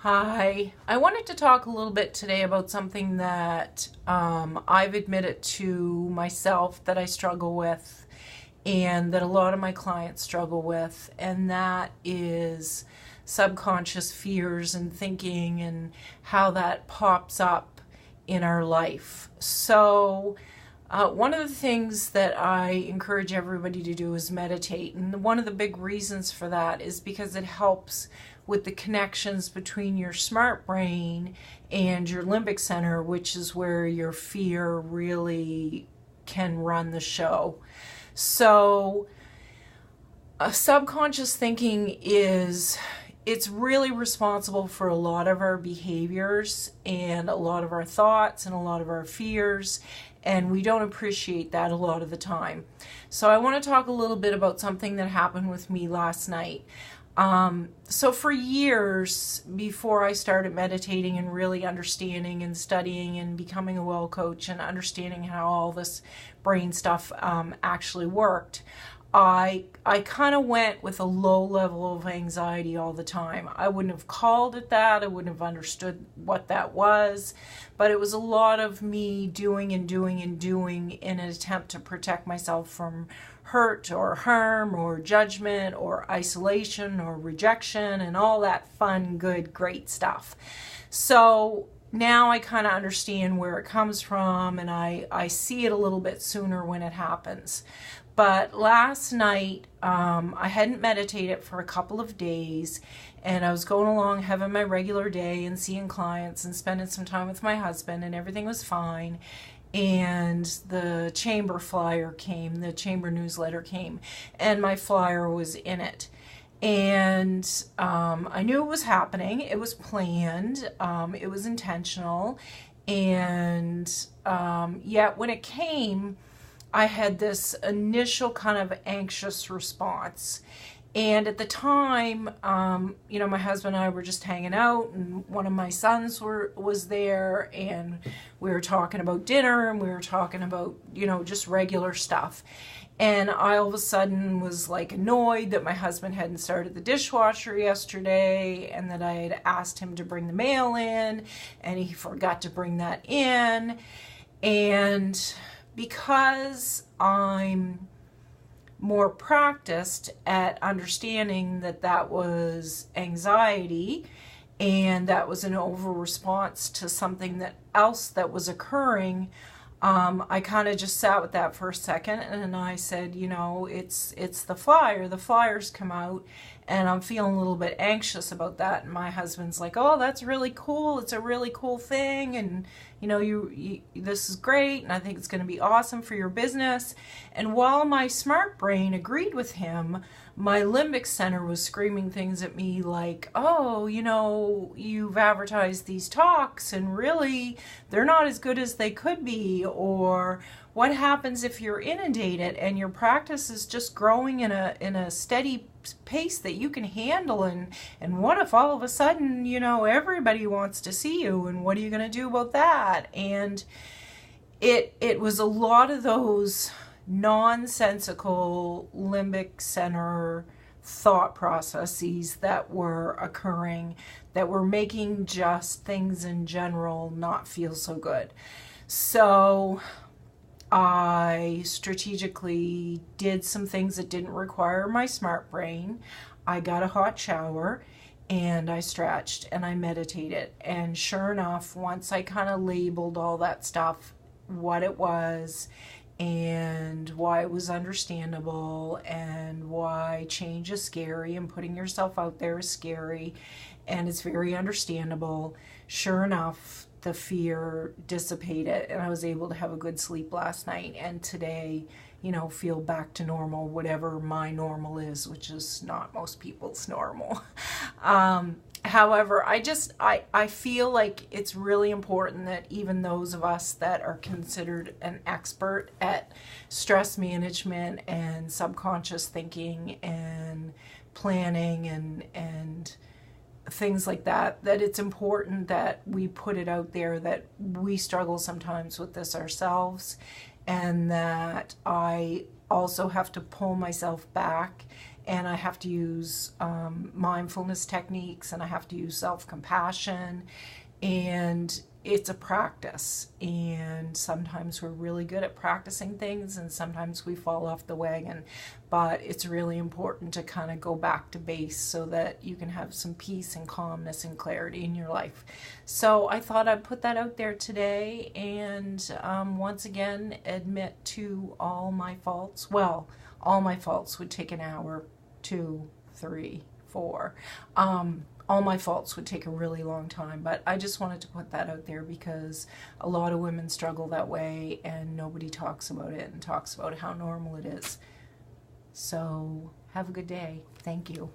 Hi, I wanted to talk a little bit today about something that I've admitted to myself that I struggle with and that a lot of my clients struggle with, and that is subconscious fears and thinking and how that pops up in our life. One of the things that I encourage everybody to do is meditate. And one of the big reasons for that is because it helps with the connections between your smart brain and your limbic center, which is where your fear really can run the show. So, subconscious thinking it's really responsible for a lot of our behaviors and a lot of our thoughts and a lot of our fears, and we don't appreciate that a lot of the time. So I want to talk a little bit about something that happened with me last night. So for years before I started meditating and really understanding and studying and becoming a well coach and understanding how all this brain stuff actually worked, I kind of went with a low level of anxiety all the time. I wouldn't have called it that. I wouldn't have understood what that was. But it was a lot of me doing and doing and doing in an attempt to protect myself from hurt or harm or judgment or isolation or rejection and all that fun, good, great stuff. So now I kind of understand where it comes from, and I see it a little bit sooner when it happens. But last night, I hadn't meditated for a couple of days, and I was going along having my regular day and seeing clients and spending some time with my husband, and everything was fine. And the chamber flyer came, the chamber newsletter came, and my flyer was in it. And I knew it was happening. It was planned. It was intentional. And yet when it came, I had this initial kind of anxious response. And at the time, my husband and I were just hanging out, and one of my sons was there, and we were talking about dinner, and we were talking about, just regular stuff. And I all of a sudden was like annoyed that my husband hadn't started the dishwasher yesterday, and that I had asked him to bring the mail in, and he forgot to bring that in. And because I'm more practiced at understanding that that was anxiety and that was an over response to something else that was occurring, I kind of just sat with that for a second, and I said, it's the flyer. The flyers come out, and I'm feeling a little bit anxious about that. And my husband's like, "Oh, that's really cool. It's a really cool thing, and you this is great, and I think it's going to be awesome for your business." And while my smart brain agreed with him, my limbic center was screaming things at me like, "Oh, you've advertised these talks, and really they're not as good as they could be," or "What happens if you're inundated and your practice is just growing in a steady pace that you can handle, and what if all of a sudden everybody wants to see you, and what are you going to do about that?" And it was a lot of those nonsensical limbic center thought processes that were occurring, that were making just things in general not feel so good. So I strategically did some things that didn't require my smart brain. I got a hot shower, and I stretched, and I meditated. And sure enough, once I kind of labeled all that stuff, what it was, and why it was understandable, and why change is scary, and putting yourself out there is scary, and it's very understandable, sure enough, the fear dissipated, and I was able to have a good sleep last night, and today, feel back to normal, whatever my normal is, which is not most people's normal. However, I feel like it's really important that even those of us that are considered an expert at stress management and subconscious thinking and planning and things like that it's important that we put it out there that we struggle sometimes with this ourselves, and that I also have to pull myself back and I have to use mindfulness techniques, and I have to use self-compassion, and it's a practice. And sometimes we're really good at practicing things, and sometimes we fall off the wagon. But it's really important to kind of go back to base so that you can have some peace and calmness and clarity in your life. So I thought I'd put that out there today, and once again admit to all my faults. Well, all my faults would take an hour, 2, 3, 4. All my faults would take a really long time, but I just wanted to put that out there because a lot of women struggle that way and nobody talks about it and talks about how normal it is. So have a good day. Thank you.